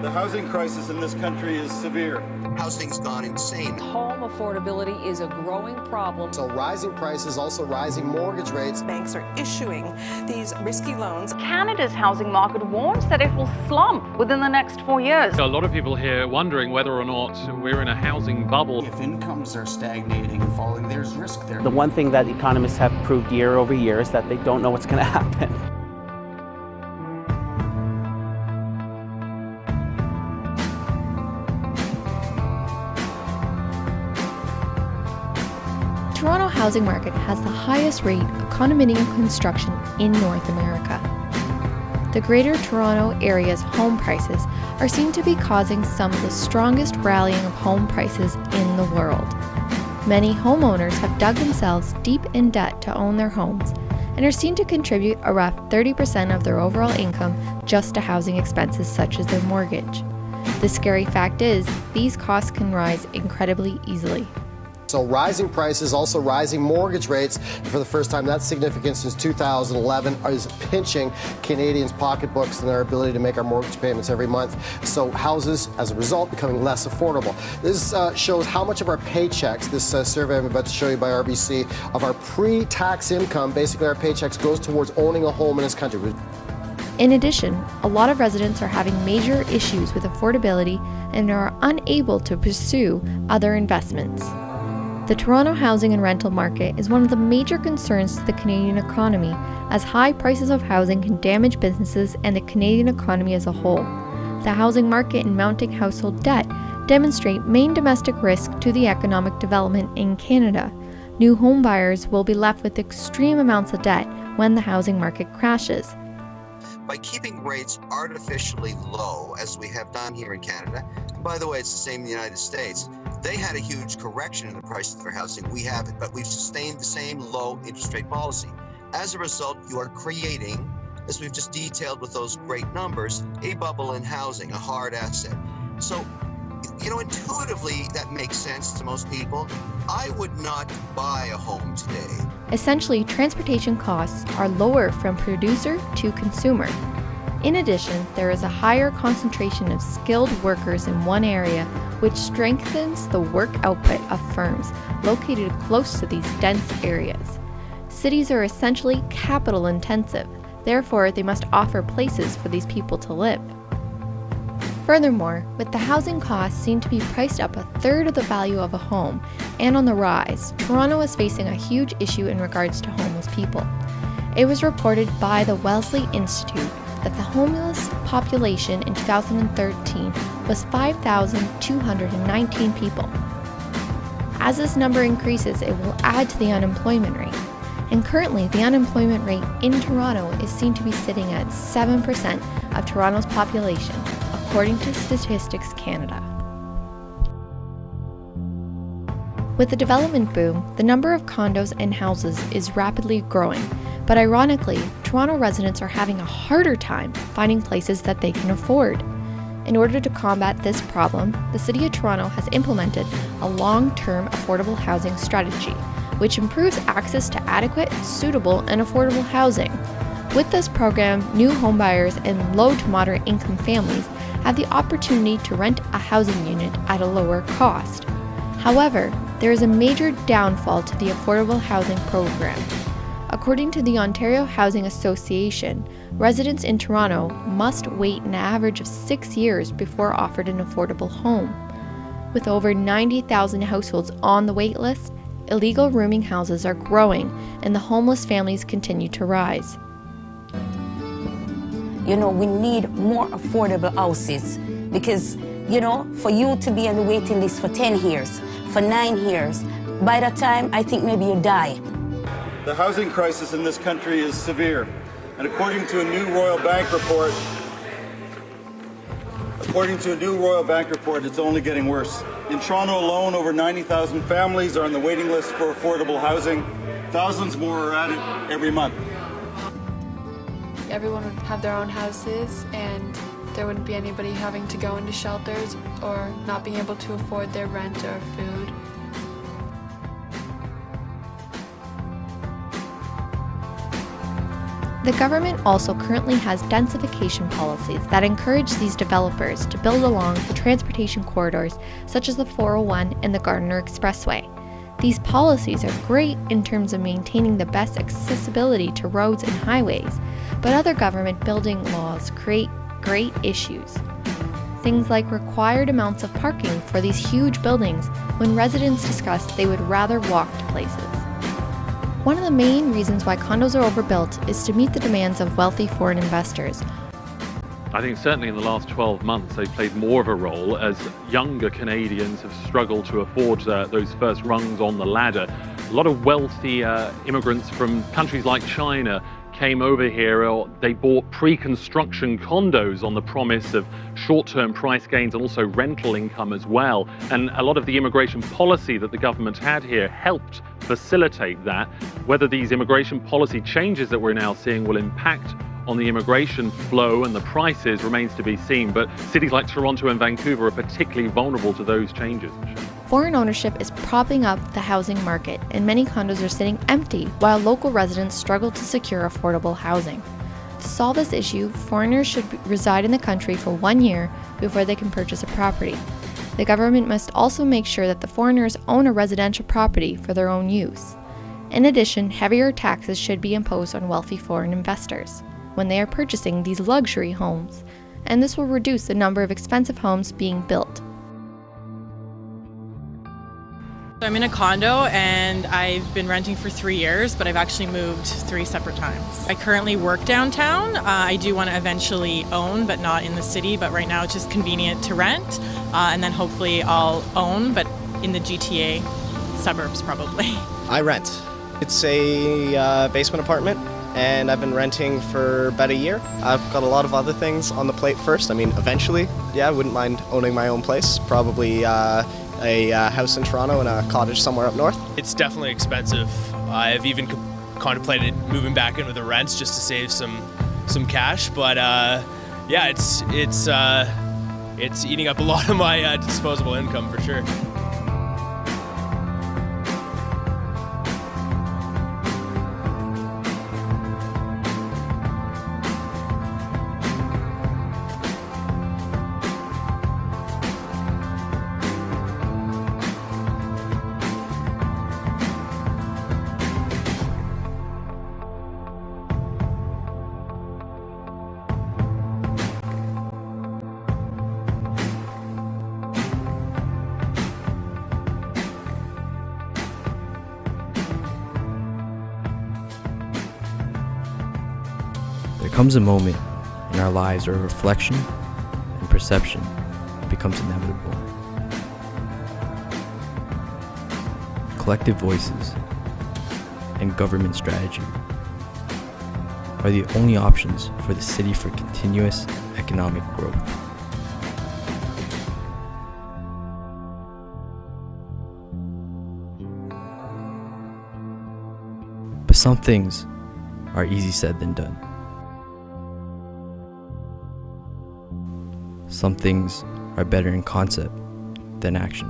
The housing crisis in this country is severe. Housing's gone insane. Home affordability is a growing problem. So rising prices, also rising mortgage rates. Banks are issuing these risky loans. Canada's housing market warns that it will slump within the next 4 years. A lot of people here wondering whether or not we're in a housing bubble. If incomes are stagnating and falling, there's risk there. The one thing that economists have proved year over year is that they don't know what's going to happen. The Toronto housing market has the highest rate of condominium construction in North America. The Greater Toronto Area's home prices are seen to be causing some of the strongest rallying of home prices in the world. Many homeowners have dug themselves deep in debt to own their homes and are seen to contribute a rough 30% of their overall income just to housing expenses such as their mortgage. The scary fact is, these costs can rise incredibly easily. So rising prices, also rising mortgage rates, for the first time that's significant since 2011, is pinching Canadians' pocketbooks and their ability to make our mortgage payments every month. So houses, as a result, becoming less affordable. This shows how much of our paychecks, this survey I'm about to show you by RBC, of our pre-tax income, basically our paychecks, goes towards owning a home in this country. In addition, a lot of residents are having major issues with affordability and are unable to pursue other investments. The Toronto housing and rental market is one of the major concerns to the Canadian economy, as high prices of housing can damage businesses and the Canadian economy as a whole. The housing market and mounting household debt demonstrate main domestic risk to the economic development in Canada. New home buyers will be left with extreme amounts of debt when the housing market crashes. By keeping rates artificially low, as we have done here in Canada, and by the way, it's the same in the United States, they had a huge correction in the price of their housing. We haven't, but we've sustained the same low interest rate policy. As a result, you are creating, as we've just detailed with those great numbers, a bubble in housing, a hard asset. So, intuitively, that makes sense to most people. I would not buy a home today. Essentially, transportation costs are lower from producer to consumer. In addition, there is a higher concentration of skilled workers in one area, which strengthens the work output of firms located close to these dense areas. Cities are essentially capital intensive, therefore they must offer places for these people to live. Furthermore, with the housing costs seen to be priced up a third of the value of a home and on the rise, Toronto is facing a huge issue in regards to homeless people. It was reported by the Wellesley Institute that the homeless population in 2013 was 5,219 people. As this number increases, it will add to the unemployment rate. And currently, the unemployment rate in Toronto is seen to be sitting at 7% of Toronto's population, according to Statistics Canada. With the development boom, the number of condos and houses is rapidly growing, but ironically, Toronto residents are having a harder time finding places that they can afford. In order to combat this problem, the City of Toronto has implemented a long-term affordable housing strategy, which improves access to adequate, suitable, and affordable housing. With this program, new homebuyers and low to moderate income families have the opportunity to rent a housing unit at a lower cost. However, there is a major downfall to the affordable housing program. According to the Ontario Housing Association, residents in Toronto must wait an average of 6 years before offered an affordable home. With over 90,000 households on the wait list, illegal rooming houses are growing and the homeless families continue to rise. We need more affordable houses because, for you to be on the waiting list for 10 years, for 9 years, by the time I think maybe you die. The housing crisis in this country is severe, and according to a new Royal Bank report, it's only getting worse. In Toronto alone, over 90,000 families are on the waiting list for affordable housing. Thousands more are at it every month. Everyone would have their own houses, and there wouldn't be anybody having to go into shelters or not being able to afford their rent or food. The government also currently has densification policies that encourage these developers to build along the transportation corridors such as the 401 and the Gardiner Expressway. These policies are great in terms of maintaining the best accessibility to roads and highways, but other government building laws create great issues. Things like required amounts of parking for these huge buildings when residents discuss they would rather walk to places. One of the main reasons why condos are overbuilt is to meet the demands of wealthy foreign investors. I think certainly in the last 12 months they've played more of a role as younger Canadians have struggled to afford those first rungs on the ladder. A lot of wealthy immigrants from countries like China came over here, or they bought pre-construction condos on the promise of short-term price gains and also rental income as well. And a lot of the immigration policy that the government had here helped facilitate that. Whether these immigration policy changes that we're now seeing will impact on the immigration flow and the prices remains to be seen, but cities like Toronto and Vancouver are particularly vulnerable to those changes. Foreign ownership is propping up the housing market, and many condos are sitting empty while local residents struggle to secure affordable housing. To solve this issue, foreigners should reside in the country for 1 year before they can purchase a property. The government must also make sure that the foreigners own a residential property for their own use. In addition, heavier taxes should be imposed on wealthy foreign investors when they are purchasing these luxury homes, and this will reduce the number of expensive homes being built. I'm in a condo and I've been renting for 3 years, but I've actually moved 3 separate times. I currently work downtown. I do want to eventually own, but not in the city, but right now it's just convenient to rent, and then hopefully I'll own, but in the GTA suburbs probably. I rent. It's a basement apartment, and I've been renting for about a year. I've got a lot of other things on the plate first. I mean, eventually, yeah, I wouldn't mind owning my own place, probably a house in Toronto and a cottage somewhere up north. It's definitely expensive. I've even contemplated moving back into the rents just to save some cash, but yeah, it's eating up a lot of my disposable income for sure. There comes a moment in our lives where reflection and perception becomes inevitable. Collective voices and government strategy are the only options for the city for continuous economic growth. But some things are easy said than done. Some things are better in concept than action.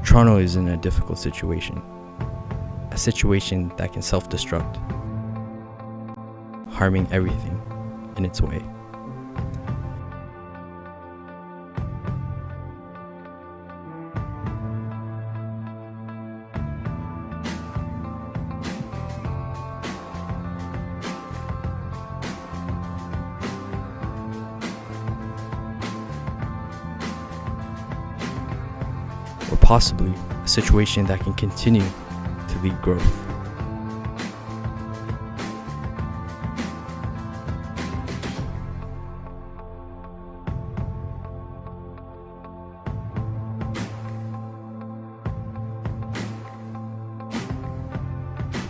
Toronto is in a difficult situation, a situation that can self-destruct, harming everything in its way. Or possibly a situation that can continue to lead growth.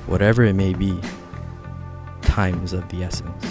Whatever it may be, time is of the essence.